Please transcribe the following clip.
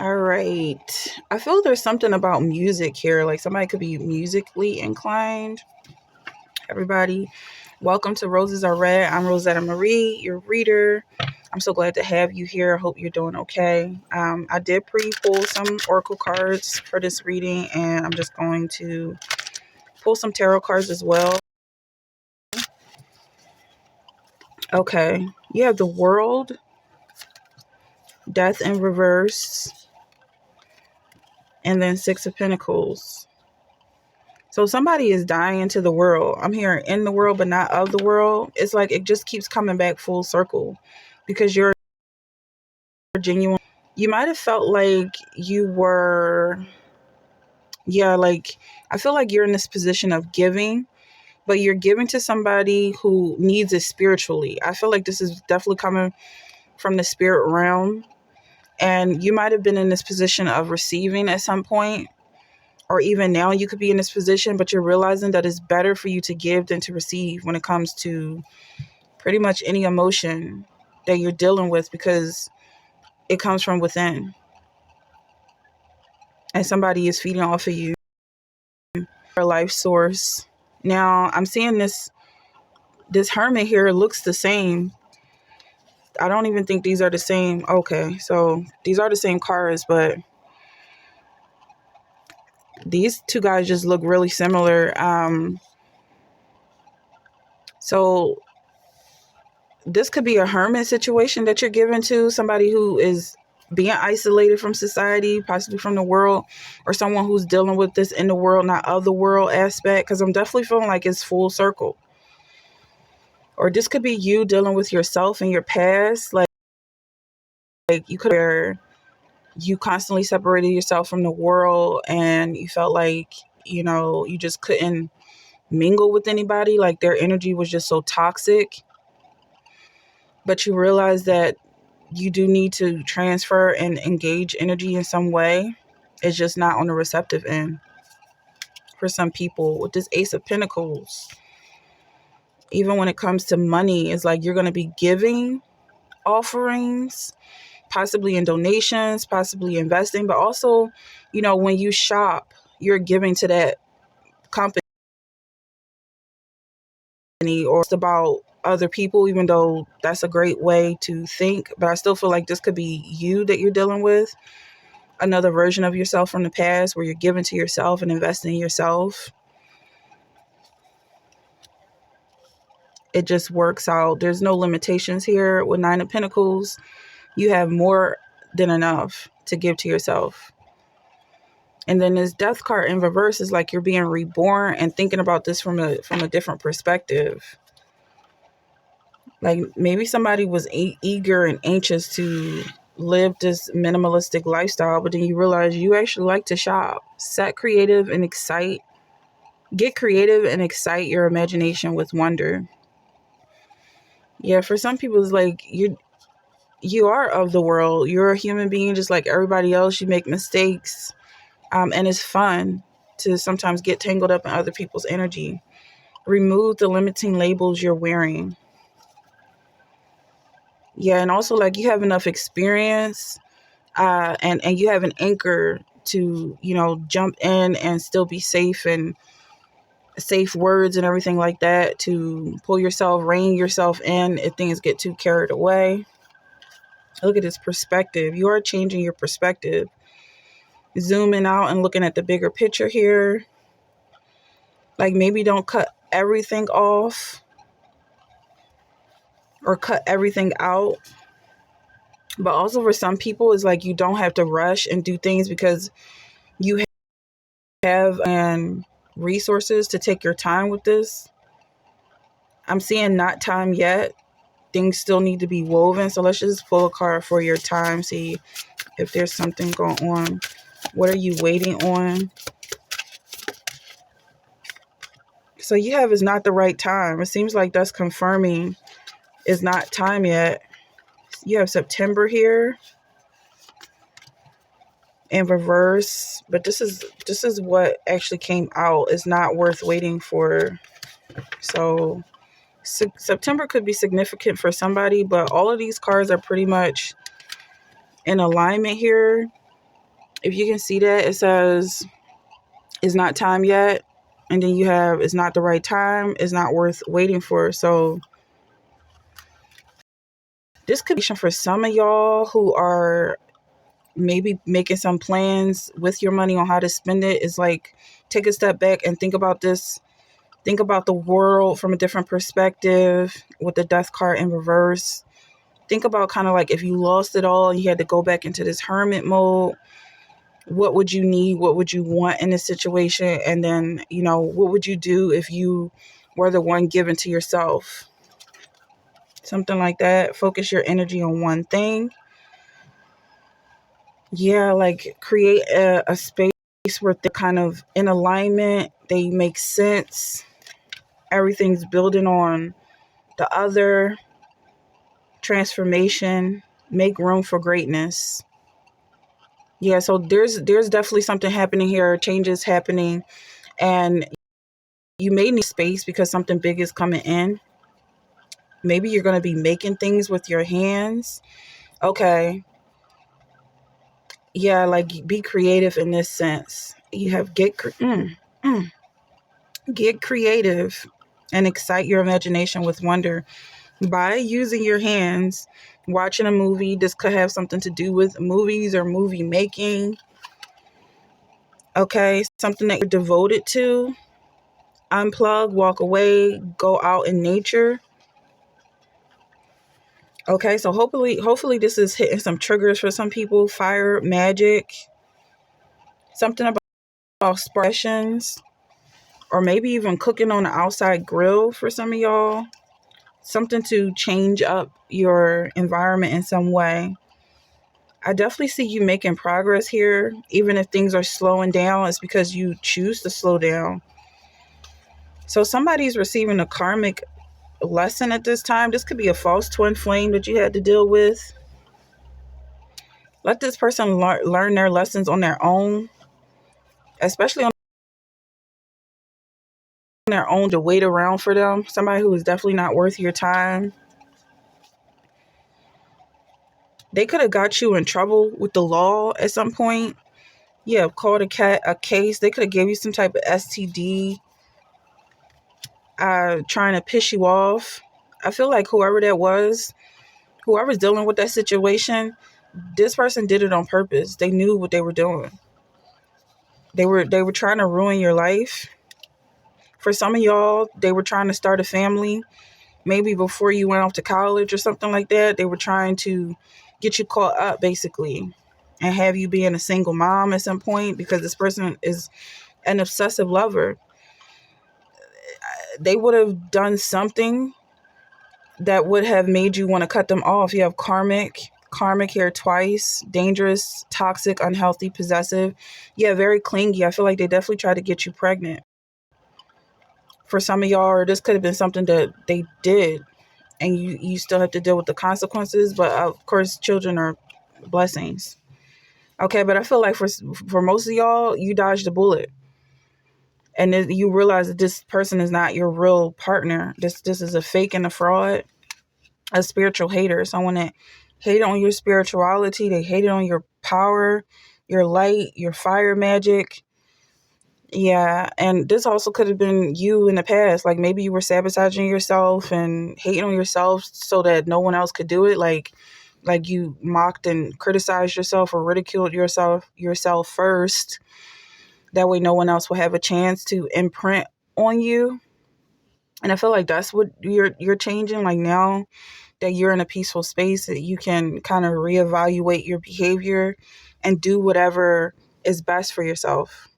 All right. I feel there's something about music here. Like somebody could be musically inclined. Everybody, welcome to Roses Are Red. I'm Rosetta Marie, your reader. I'm so glad to have you here. I hope you're doing okay. I did pre-pull some oracle cards for this reading, and I'm just going to pull some tarot cards as well. Okay. You have the World, Death in Reverse, and then Six of Pentacles. So somebody is dying into the world. I'm hearing in the world, but not of the world. It's like it just keeps coming back full circle because you're genuine. You might have felt like you were, like I feel like you're in this position of giving, but you're giving to somebody who needs it spiritually. I feel like this is definitely coming from the spirit realm. And you might have been in this position of receiving at some point, or even now you could be in this position, but you're realizing that it's better for you to give than to receive when it comes to pretty much any emotion that you're dealing with, because it comes from within and somebody is feeding off of you, your life source. Now I'm seeing this hermit here looks the same. I don't even think these are the same. Okay, so these are the same cards, but these two guys just look really similar. So this could be a hermit situation that you're giving to somebody who is being isolated from society, possibly from the world, or someone who's dealing with this in the world, not of the world aspect, because I'm definitely feeling like it's full circle. Or this could be you dealing with yourself in your past, like you could, where you constantly separated yourself from the world and you felt like, you just couldn't mingle with anybody, like their energy was just so toxic. But you realize that you do need to transfer and engage energy in some way. It's just not on the receptive end for some people. With this Ace of Pentacles, even when it comes to money, it's like you're going to be giving offerings, possibly in donations, possibly investing, but also, when you shop, you're giving to that company, or it's about other people, even though that's a great way to think. But I still feel like this could be you that you're dealing with, another version of yourself from the past where you're giving to yourself and investing in yourself. It just works out. There's no limitations here with Nine of Pentacles. You have more than enough to give to yourself. And then this Death card in reverse is like you're being reborn and thinking about this from a different perspective. Like maybe somebody was eager and anxious to live this minimalistic lifestyle, but then you realize you actually like to shop. Get creative and excite your imagination with wonder. Yeah, for some people it's like you are of the world. You're a human being just like everybody else. You make mistakes. And it's fun to sometimes get tangled up in other people's energy. Remove the limiting labels you're wearing. Yeah, and also like you have enough experience, and you have an anchor to jump in and still be safe, and safe words and everything like that to rein yourself in if things get too carried away. Look at this perspective. You are changing your perspective, zooming out and looking at the bigger picture here. Like maybe don't cut everything off or cut everything out. But also for some people, it's like you don't have to rush and do things because you have and resources to take your time with this. I'm seeing not time yet. Things still need to be woven. So let's just pull a card for your time. See if there's something going on. What are you waiting on? So you have is not the right time. It seems like that's confirming it's not time yet. You have September here in reverse, but this is what actually came out. It's not worth waiting for. So September could be significant for somebody, but all of these cards are pretty much in alignment here. If you can see that, it says it's not time yet. And then you have it's not the right time. It's not worth waiting for. So this could be for some of y'all who are maybe making some plans with your money on how to spend it. Is like, take a step back and think about this. Think about the world from a different perspective with the death card in reverse. Think about kind of like if you lost it all and you had to go back into this hermit mode, what would you need? What would you want in this situation? And then, what would you do if you were the one given to yourself? Something like that. Focus your energy on one thing. Yeah, like create a space where they're kind of in alignment. They make sense. Everything's building on the other. Transformation. Make room for greatness. Yeah, so there's definitely something happening here, changes happening, and you may need space because something big is coming in. Maybe you're going to be making things with your hands. Okay. Yeah, like be creative in this sense. You have get creative and excite your imagination with wonder by using your hands. Watching a movie, this could have something to do with movies or movie making. Okay, something that you're devoted to. Unplug, walk away, go out in nature. Okay, so hopefully this is hitting some triggers for some people. Fire, magic, something about expressions, or maybe even cooking on the outside grill for some of y'all. Something to change up your environment in some way. I definitely see you making progress here. Even if things are slowing down, it's because you choose to slow down. So somebody's receiving a karmic lesson at this time. This could be a false twin flame that you had to deal with. Let this person learn their lessons on their own, especially on their own, to wait around for them. Somebody who is definitely not worth your time. They could have got you in trouble with the law at some point. Yeah, called a case. They could have gave you some type of STD, trying to piss you off. I feel like whoever's dealing with that situation, this person did it on purpose. They knew what they were doing. They were trying to ruin your life. For some of y'all, they were trying to start a family. Maybe before you went off to college or something like that, they were trying to get you caught up, basically, and have you being a single mom at some point, because this person is an obsessive lover. They would have done something that would have made you want to cut them off. You have karmic here twice. Dangerous, toxic, unhealthy, possessive. Yeah, very clingy. I feel like they definitely tried to get you pregnant. For some of y'all, or this could have been something that they did, and you still have to deal with the consequences. But of course, children are blessings. Okay, but I feel like for most of y'all, you dodged a bullet, and then you realize that this person is not your real partner. This is a fake and a fraud, a spiritual hater, someone that hate on your spirituality. They hated on your power, your light, your fire magic. Yeah, and this also could have been you in the past. Like maybe you were sabotaging yourself and hating on yourself so that no one else could do it. Like you mocked and criticized yourself or ridiculed yourself first. That way no one else will have a chance to imprint on you. And I feel like that's what you're changing. Like now that you're in a peaceful space, that you can kind of reevaluate your behavior and do whatever is best for yourself.